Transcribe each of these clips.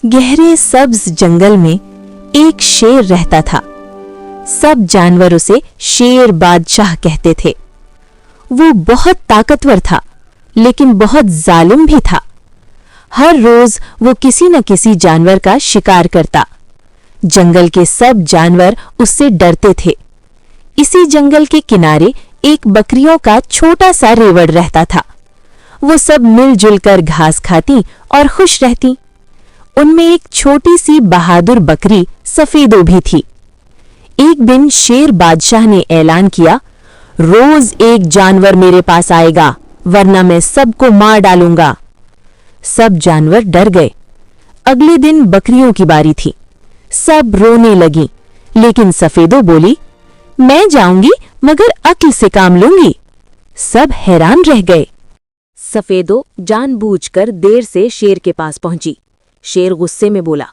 गहरे सब्ज जंगल में एक शेर रहता था। सब जानवर उसे शेर बादशाह कहते थे। वो बहुत ताकतवर था, लेकिन बहुत जालिम भी था। हर रोज वो किसी न किसी जानवर का शिकार करता। जंगल के सब जानवर उससे डरते थे। इसी जंगल के किनारे एक बकरियों का छोटा सा रेवड़ रहता था। वो सब मिलजुल कर घास खाती और खुश रहती। उनमें एक छोटी सी बहादुर बकरी सफेदो भी थी। एक दिन शेर बादशाह ने ऐलान किया, रोज एक जानवर मेरे पास आएगा, वरना मैं सबको मार डालूंगा। सब जानवर डर गए। अगले दिन बकरियों की बारी थी। सब रोने लगी, लेकिन सफेदो बोली, मैं जाऊंगी मगर अक्ल से काम लूंगी। सब हैरान रह गए। सफेदो जानबूझकर देर से शेर के पास पहुंची। शेर गुस्से में बोला,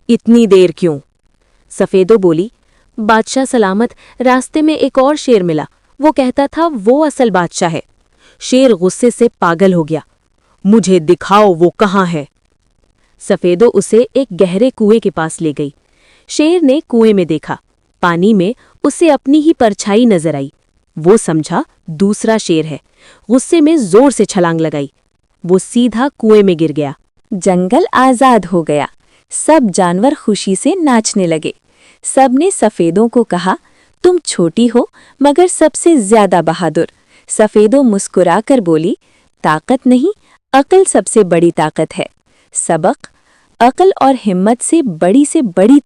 इतनी देर क्यों? सफेदो बोली, बादशाह सलामत, रास्ते में एक और शेर मिला। वो कहता था वो असल बादशाह है। शेर गुस्से से पागल हो गया, मुझे दिखाओ वो कहाँ है। सफेदो उसे एक गहरे कुएं के पास ले गई। शेर ने कुएं में देखा। पानी में उसे अपनी ही परछाई नजर आई। वो समझा दूसरा शेर है। गुस्से में जोर से छलांग लगाई। वो सीधा कुएं में गिर गया। जंगल आजाद हो गया। सब जानवर खुशी से नाचने लगे। सबने सफेदों को कहा, तुम छोटी हो मगर सबसे ज्यादा बहादुर। सफेदो मुस्कुराकर बोली, ताकत नहीं, अक्ल सबसे बड़ी ताकत है। सबक, अक्ल और हिम्मत से बड़ी ताकत